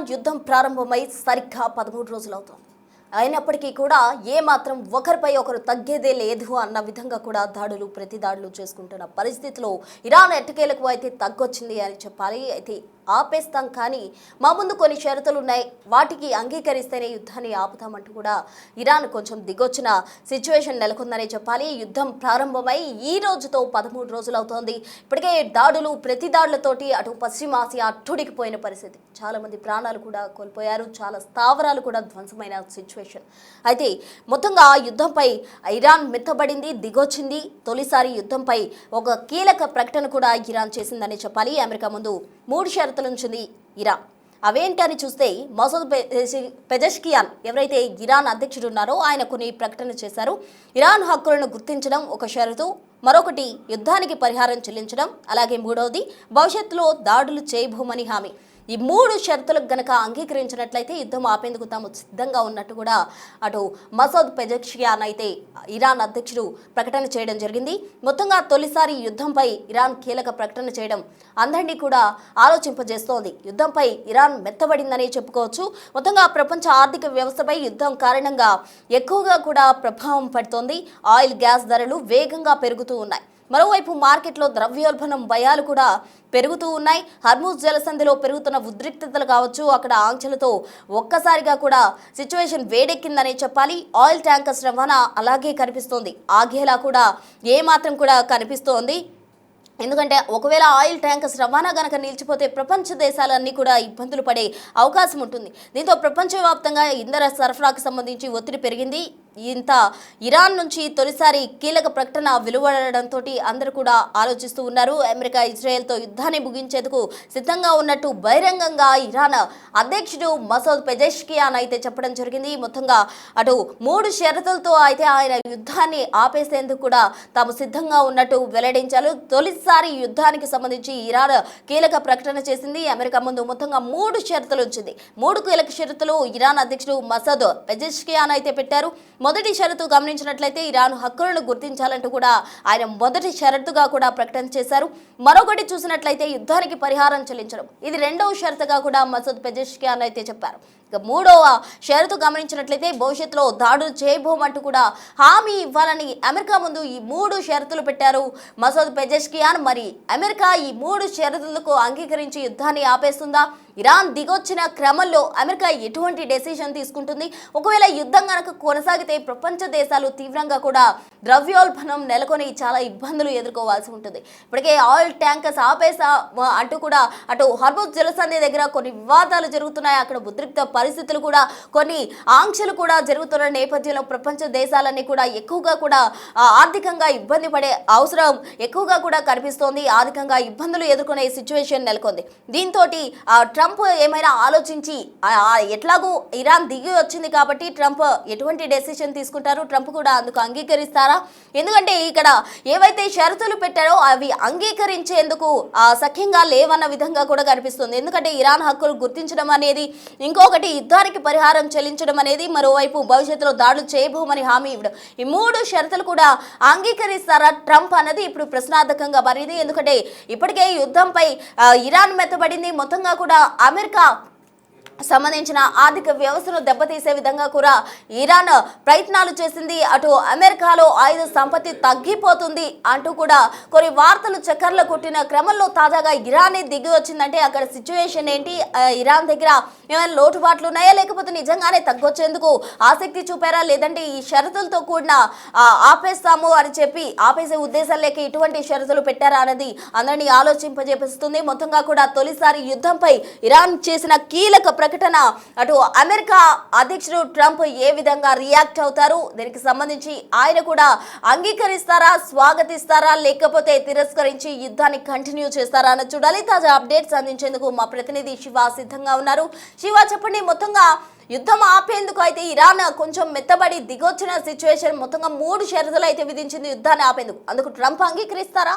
Iran యుద్ధం ప్రారంభమై సరిగ్గా 13 రోజులవుతోంది. అయినప్పటికీ కూడా ఏమాత్రం ఒకరిపై ఒకరు తగ్గేదే లేదు అన్న విధంగా కూడా దాడులు ప్రతి దాడులు చేసుకుంటున్న పరిస్థితిలో ఇరాన్ ఎట్టకేలకు అయితే తగ్గొచ్చింది అని చెప్పాలి. అయితే ఆపేస్తాం, కానీ మా ముందు కొన్ని షరతులు ఉన్నాయి, వాటికి అంగీకరిస్తేనే యుద్ధాన్ని ఆపుతామంటూ కూడా ఇరాన్ కొంచెం దిగొచ్చిన సిచ్యువేషన్ నెలకొందని చెప్పాలి. యుద్ధం ప్రారంభమై ఈ రోజుతో 13 రోజులు అవుతోంది. ఇప్పటికే దాడులు ప్రతి దాడులతోటి అటు పశ్చిమాసియా అట్టుడికిపోయిన పరిస్థితి, చాలా మంది ప్రాణాలు కూడా కోల్పోయారు, చాలా స్థావరాలు కూడా ధ్వంసమైన సిచ్యువేషన్. అయితే మొత్తంగా యుద్ధంపై ఇరాన్ మెత్తబడింది, దిగొచ్చింది. తొలిసారి యుద్ధంపై ఒక కీలక ప్రకటన కూడా ఇరాన్ చేసిందని చెప్పాలి. అమెరికా ముందు 3 షరతులు ఉంచింది ఇరాన్. అవేంటని చూస్తే మసూద్ పెజెష్కియాన్ ఎవరైతే ఇరాన్ అధ్యక్షుడు ఉన్నారో ఆయన కొన్ని ప్రకటన చేశారు. ఇరాన్ హక్కులను గుర్తించడం ఒక షరతు, మరొకటి యుద్ధానికి పరిహారం చెల్లించడం, అలాగే మూడవది భవిష్యత్తులో దాడులు చేయబోమని హామీ. ఈ 3 షరతులకు గనక అంగీకరించినట్లయితే యుద్ధం ఆపేందుకు తాము సిద్ధంగా ఉన్నట్టు కూడా అటు మసూద్ పెజెష్కియాన్ అయితే ఇరాన్ అధ్యక్షుడు ప్రకటన చేయడం జరిగింది. మొత్తంగా తొలిసారి యుద్ధంపై ఇరాన్ కీలక ప్రకటన చేయడం అందరినీ కూడా ఆలోచింపజేస్తోంది. యుద్ధంపై ఇరాన్ మెత్తబడిందని చెప్పుకోవచ్చు. మొత్తంగా ప్రపంచ ఆర్థిక వ్యవస్థపై యుద్ధం కారణంగా ఎక్కువగా కూడా ప్రభావం పడుతోంది. ఆయిల్, గ్యాస్ ధరలు వేగంగా పెరుగుతూ ఉన్నాయి. మరోవైపు మార్కెట్లో ద్రవ్యోల్బణం భయాలు కూడా పెరుగుతూ ఉన్నాయి. హర్ముజ్ జలసంధిలో పెరుగుతున్న ఉద్రిక్తతలు కావచ్చు, అక్కడ ఆంక్షలతో ఒక్కసారిగా కూడా సిచ్యువేషన్ వేడెక్కిందనే చెప్పాలి. ఆయిల్ ట్యాంకర్స్ రవాణా అలాగే కనిపిస్తోంది, ఆగేలా కూడా ఏమాత్రం కూడా కనిపిస్తోంది. ఎందుకంటే ఒకవేళ ఆయిల్ ట్యాంకర్స్ రవాణా గనక నిలిచిపోతే ప్రపంచ దేశాలన్నీ కూడా ఇబ్బందులు పడే అవకాశం ఉంటుంది. దీంతో ప్రపంచవ్యాప్తంగా ఇంధన సరఫరాకు సంబంధించి ఒత్తిడి పెరిగింది. ఇంత ఇరాన్ నుంచి తొలిసారి కీలక ప్రకటన వెలువడడంతో అందరూ కూడా ఆలోచిస్తూ ఉన్నారు. అమెరికా ఇజ్రాయెల్తో యుద్ధాన్ని ముగించేందుకు సిద్ధంగా ఉన్నట్టు బహిరంగంగా ఇరాన్ అధ్యక్షుడు మసూద్ పెజెష్కియాన్ అయితే చెప్పడం జరిగింది. మొత్తంగా అటు 3 షరతులతో అయితే ఆయన యుద్ధాన్ని ఆపేసేందుకు కూడా తాము సిద్ధంగా ఉన్నట్టు వెల్లడించారు. తొలిసారి యుద్ధానికి సంబంధించి ఇరాన్ కీలక ప్రకటన చేసింది. అమెరికా ముందు మొత్తంగా 3 షరతులు ఉంచింది. 3 కీలక షరతులు ఇరాన్ అధ్యక్షుడు మసూద్ పెజెష్కియాన్ అయితే పెట్టారు. మొదటి షరతు గమనించినట్లయితే ఇరాన్ హక్కులను గుర్తించాలంటూ కూడా ఆయన మొదటి షరతుగా కూడా ప్రకటన చేశారు. మరొకటి చూసినట్లయితే యుద్ధానికి పరిహారం చెల్లించడం, ఇది రెండవ షరతుగా కూడా మసూద్ పెజెష్కియాన్ అయితే చెప్పారు. ఇక మూడవ షరతు గమనించినట్లయితే భవిష్యత్తులో దాడులు చేయబోమంటూ కూడా హామీ ఇవ్వాలని అమెరికా ముందు ఈ 3 షరతులు పెట్టారు మసూద్ పెజెష్కియాన్. మరి అమెరికా ఈ 3 షరతులకు అంగీకరించి యుద్ధాన్ని ఆపేస్తుందా? ఇరాన్ దిగొచ్చిన క్రమంలో అమెరికా ఎటువంటి డెసిషన్ తీసుకుంటుంది? ఒకవేళ యుద్ధం కనుక కొనసాగితే ప్రపంచ దేశాలు తీవ్రంగా కూడా ద్రవ్యోల్బణం నెలకొని చాలా ఇబ్బందులు ఎదుర్కోవాల్సి ఉంటుంది. ఇప్పటికే ఆయిల్ ట్యాంకర్స్ ఆపేసా అంటూ కూడా అటు హర్ముజ్ జలసంధి దగ్గర కొన్ని వివాదాలు జరుగుతున్నాయి. అక్కడ ఉద్రిక్త పరిస్థితులు కూడా, కొన్ని ఆంక్షలు కూడా జరుగుతున్న నేపథ్యంలో ప్రపంచ దేశాలన్నీ కూడా ఎక్కువగా కూడా ఆర్థికంగా ఇబ్బంది పడే అవసరం ఎక్కువగా కూడా కనిపిస్తోంది. ఆర్థికంగా ఇబ్బందులు ఎదుర్కొనే సిచ్యువేషన్ నెలకొంది. దీంతో ట్రంప్ ఏమైనా ఆలోచించి, ఎట్లాగూ ఇరాన్ దిగి వచ్చింది కాబట్టి ట్రంప్ ఎటువంటి డెసిషన్ తీసుకుంటారు, ట్రంప్ కూడా అందుకు అంగీకరిస్తారా? ఎందుకంటే ఇక్కడ ఏవైతే షరతులు పెట్టారో అవి అంగీకరించేందుకు సఖ్యంగా లేవన్న విధంగా కూడా కనిపిస్తుంది. ఎందుకంటే ఇరాన్ హక్కులు గుర్తించడం అనేది, ఇంకొకటి యుద్ధానికి పరిహారం చెల్లించడం అనేది, మరోవైపు భవిష్యత్తులో దాడులు చేయబోమని హామీ ఇవ్వడం, ఈ 3 షరతులు కూడా అంగీకరిస్తారా ట్రంప్ అన్నది ఇప్పుడు ప్రశ్నార్థకంగా మారింది. ఎందుకంటే ఇప్పటికే యుద్ధంపై ఇరాన్ మెత్తబడింది. మొత్తంగా కూడా అమెరికా సంబంధించిన ఆర్థిక వ్యవస్థను దెబ్బతీసే విధంగా కూడా ఇరాన్ ప్రయత్నాలు చేసింది. అటు అమెరికాలో ఆయుధ సంపత్తి తగ్గిపోతుంది అంటూ కూడా కొన్ని వార్తలు చక్కర్లు కొట్టిన క్రమంలో తాజాగా ఇరానే దిగి వచ్చిందంటే అక్కడ సిచ్యువేషన్ ఏంటి? ఇరాన్ దగ్గర ఏమైనా లోటుబాట్లు ఉన్నాయా, లేకపోతే నిజంగానే తగ్గొచ్చేందుకు ఆసక్తి చూపారా, లేదంటే ఈ షరతులతో కూడిన ఆపేస్తాము అని చెప్పి ఆపేసే ఉద్దేశం లేక ఇటువంటి షరతులు పెట్టారా అనేది అందరినీ ఆలోచింపజేపిస్తుంది. మొత్తంగా కూడా తొలిసారి యుద్ధంపై ఇరాన్ చేసిన కీలక ప్రకటన అటు అమెరికా అధ్యక్షుడు ట్రంప్ ఏ విధంగా రియాక్ట్ అవుతారు, దీనికి సంబంధించి ఆయన కూడా అంగీకరిస్తారా, స్వాగతిస్తారా, లేకపోతే తిరస్కరించి యుద్ధాన్ని కంటిన్యూ చేస్తారా అని చూడాలి. తాజా అప్డేట్స్ అందించేందుకు మా ప్రతినిధి శివ సిద్ధంగా ఉన్నారు. శివ, చెప్పండి, మొత్తంగా యుద్ధం ఆపేందుకు అయితే ఇరాన్ కొంచెం మెత్తబడి దిగొచ్చిన సిచ్యువేషన్, మొత్తంగా 3 షరతులు అయితే విధించింది యుద్ధాన్ని ఆపేందుకు. అందుకు ట్రంప్ అంగీకరిస్తారా?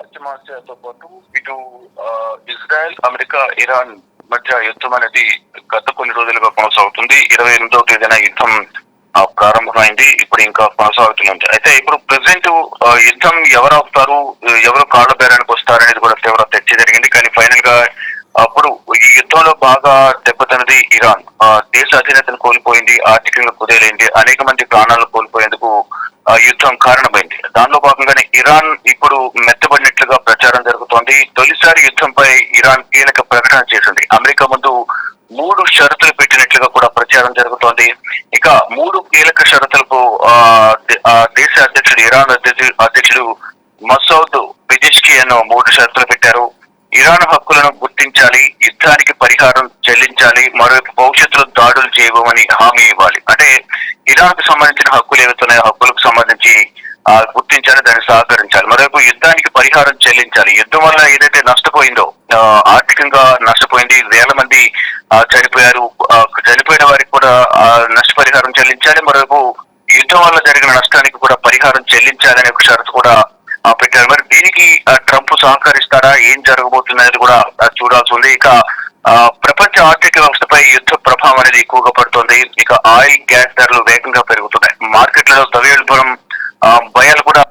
పశ్చిమాసియాతో పాటు ఇటు ఇజ్రాయెల్, అమెరికా, ఇరాన్ మధ్య యుద్ధం అనేది గత కొన్ని రోజులుగా కొనసాగుతుంది. 28వ తేదీన యుద్ధం ప్రారంభమైంది. ఇప్పుడు ఇంకా కొనసాగుతుంది. అయితే ఇప్పుడు ప్రెసెంట్ యుద్ధం ఎవరు ఆపుతారు, ఎవరు కాళ్ళ బేరానికి వస్తారు అనేది కూడా తీవ్ర చర్చ జరిగింది. కానీ ఫైనల్ గా అప్పుడు ఈ యుద్ధంలో బాగా దెబ్బతిన్నది ఇరాన్. దేశ అధీనతను కోల్పోయింది, ఆర్థికంగా కుదేలైంది, అనేక మంది ప్రాణాలు కోల్పోయేందుకు యుద్ధం కారణమైంది. దానిలో భాగంగానే ఇరాన్ ఇప్పుడు మెత్తబడినట్లుగా ప్రచారం జరుగుతోంది. తొలిసారి యుద్ధంపై ఇరాన్ కీలక ప్రకటన చేసింది. అమెరికా ముందు 3 షరతులు పెట్టినట్లుగా కూడా ప్రచారం జరుగుతోంది. ఇక 3 కీలక షరతులకు దేశ అధ్యక్షుడు ఇరాన్ అధ్యక్షుడు మసౌద్ పెజెష్కియాన్ 3 షరతులు పెట్టారు. ఇరాన్ హక్కులను గుర్తించాలి, యుద్ధానికి పరిహారం చెల్లించాలి, మరోవైపు భవిష్యత్తులో దాడులు చేయబోమని హామీ ఇవ్వాలి. అంటే ఇరాన్ కు సంబంధించిన హక్కులు ఏవైతున్నాయో హక్కులకు సంబంధించి గుర్తించాలి, దాన్ని సహకరించాలి, మరోవైపు యుద్ధానికి పరిహారం చెల్లించాలి. యుద్ధం వల్ల ఏదైతే నష్టపోయిందో, ఆర్థికంగా నష్టపోయింది, వేల మంది చనిపోయారు, చనిపోయిన వారికి కూడా నష్టపరిహారం చెల్లించాలి, మరోవైపు యుద్ధం వల్ల జరిగిన నష్టానికి కూడా పరిహారం చెల్లించాలనే ఒక షరతు కూడా పెట్టారు. మరి దీనికి ట్రంప్ సహకరిస్తారా, ఏం జరగబోతుంది అనేది కూడా చూడాల్సి ఉంది. ఇక ప్రపంచ ఆర్థిక వ్యవస్థపై యుద్ధ ప్రభావం అనేది ఎక్కువగా పడుతుంది. ఇక ఆయిల్, గ్యాస్ ధరలు వేగంగా పెరుగుతున్నాయి. మార్కెట్లలో ద్రవ్యోల్బణం భయాలు కూడా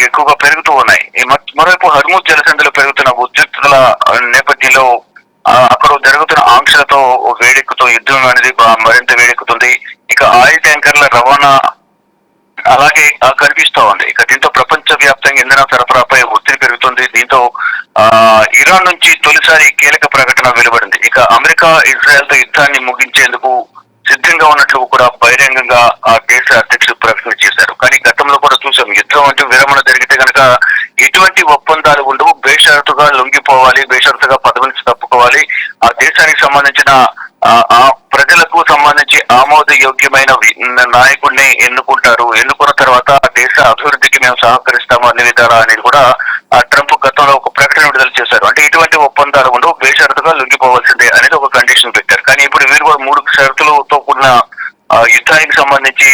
ఎక్కువగా పెరుగుతూ ఉన్నాయి. మరోవైపు హర్ముజ్ జలసంధిలో పెరుగుతున్న ఉద్రిక్తతల నేపథ్యంలో అక్కడ జరుగుతున్న ఆంక్షలతో వేడెక్కుతూ యుద్ధం అనేది మరింత వేడెక్కుతుంది. ఇక ఆయిల్ ట్యాంకర్ల రవాణా అలాగే కనిపిస్తూ ఉంది. ఇక దీంతో ప్రపంచ వ్యాప్తంగా ఇంధన సరఫరాపై ఒత్తిడి పెరుగుతుంది. దీంతో ఇరాన్ నుంచి తొలిసారి కీలక ప్రకటన వెలువడింది. ఇక అమెరికా ఇజ్రాయెల్ తో యుద్ధాన్ని ముగించేందుకు సిద్ధంగా ఉన్నట్లు కూడా బహిరంగంగా ఆ దేశ అధ్యక్షుడు ప్రకటన చేశారు. కానీ గతంలో కూడా చూసాం, యుద్ధం అంటే విరమణ జరిగితే కనుక ఎటువంటి ఒప్పందాలు ఉండవు, బేషరతుగా లొంగిపోవాలి, బేషరతుగా పదవి నుంచి తప్పుకోవాలి, ఆ దేశానికి సంబంధించిన ఆ ప్రజలకు సంబంధించి ఆమోదయోగ్యమైన నాయకుడిని ఎన్నుకుంటారు. ఎన్నుకున్న తర్వాత ఆ దేశ అభివృద్ధికి మేము సహకరిస్తాము అన్ని విధాలా అనేది కూడా ట్రంప్ గతంలో ఒక ప్రకటన విడుదల చేశారు. అంటే ఇటువంటి ఒప్పందాలు ఉండవు, బేషరతుగా లొంగిపోవాల్సిందే అనేది ఒక కండిషన్ పెట్టారు. కానీ ఇప్పుడు వీరు కూడా 3 షరతులతో కూడిన యుద్ధానికి సంబంధించి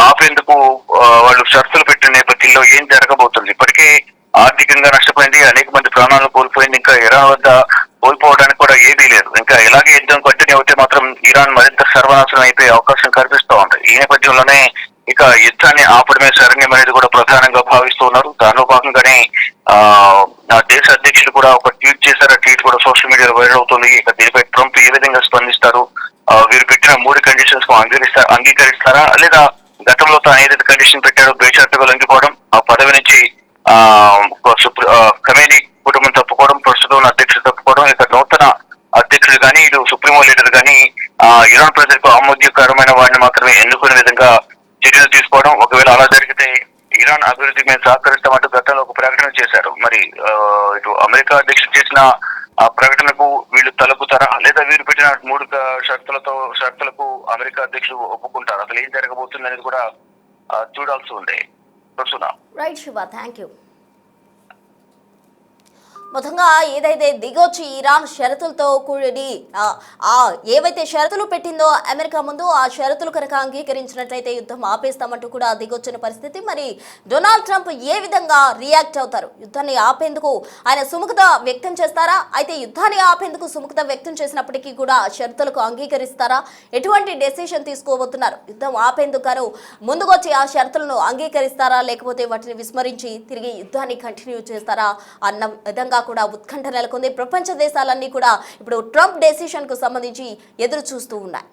ఆపేందుకు వాళ్ళు షరతులు పెట్టిన నేపథ్యంలో ఏం జరగబోతుంది? ఇప్పటికే ఆర్థికంగా నష్టపోయింది, అనేక మంది ప్రాణాలు కోల్పోయింది, ఇంకా ఇరాన్ వద్ద కోల్పోవడానికి కూడా ఏదీ లేదు. ఇంకా ఇలాగే యుద్ధం కంటిన్యూ అయితే మాత్రం ఇరాన్ మరింత సర్వనాశనం అయిపోయే అవకాశం కనిపిస్తూ ఉంది. ఈ నేపథ్యంలోనే ఇక యుద్ధాన్ని ఆపడమే శరణ్యం అనేది కూడా ప్రధానంగా భావిస్తూ ఉన్నారు. దానిలో భాగంగానే దేశ అధ్యక్షుడు కూడా ఒక ట్వీట్ చేశారు. ఆ ట్వీట్ కూడా సోషల్ మీడియాలో వైరల్ అవుతుంది. ఇక దీనిపై ట్రంప్ ఏ విధంగా స్పందిస్తారు, వీరు పెట్టిన 3 కండిషన్స్ కు అంగీకరిస్తారా, లేదా గతంలో తాను ఏదైతే కండిషన్ పెట్టారో బేషరతుగా లొంగిపోవడం, ఆ పదవి నుంచి ఖమేనీ కుటుంబం తప్పుకోవడం, ప్రస్తుతం ఉన్న అధ్యక్షుడు తప్పుకోవడం, ఇక నూతన అధ్యక్షుడు కానీ ఇటు సుప్రీమో లీడర్ కానీ ఇరాన్ ప్రజలకు ఆమోద్యకరమైన వాడిని మాత్రమే ఎన్నుకునే విధంగా చర్యలు తీసుకోవడం. ఒకవేళ అలా జరిగితే ఇరాన్ అభివృద్ధికి మేము సహకరిస్తామంటూ గతంలో ఒక ప్రకటన చేశారు. మరి ఇటు అమెరికా అధ్యక్షుడు చేసిన ఆ ప్రకటనకు వీళ్ళు తలపుతారా, లేదా వీరు పెట్టిన 3 షరతులకు అమెరికా అధ్యక్షుడు ఒప్పుకుంటారు? అసలు ఏం జరగబోతుంది అనేది కూడా చూడాల్సి ఉంది. Right Shiva, thank you. మొత్తంగా ఏదైతే దిగొచ్చి ఇరాన్ షరతులతో కూడి ఏవైతే షరతులు పెట్టిందో అమెరికా ముందు, ఆ షరతులు కనుక అంగీకరించినట్లయితే యుద్ధం ఆపేస్తామంటూ కూడా దిగొచ్చిన పరిస్థితి. మరి డొనాల్డ్ ట్రంప్ ఏ విధంగా రియాక్ట్ అవుతారు? యుద్ధాన్ని ఆపేందుకు ఆయన సుముఖత వ్యక్తం చేస్తారా? అయితే యుద్ధాన్ని ఆపేందుకు సుముఖత వ్యక్తం చేసినప్పటికీ కూడా షరతులకు అంగీకరిస్తారా? ఎటువంటి డెసిషన్ తీసుకోబోతున్నారు? యుద్ధం ఆపేందుకు గాను ముందుకొచ్చి ఆ షరతులను అంగీకరిస్తారా, లేకపోతే వాటిని విస్మరించి తిరిగి యుద్ధాన్ని కంటిన్యూ చేస్తారా అన్న విధంగా కూడా ఉత్కంఠ నెలకొంది. ప్రపంచ దేశాలన్నీ కూడా ఇప్పుడు ట్రంప్ డెసిషన్ కు సంబంధించి ఎదురు చూస్తూ ఉన్నాయి.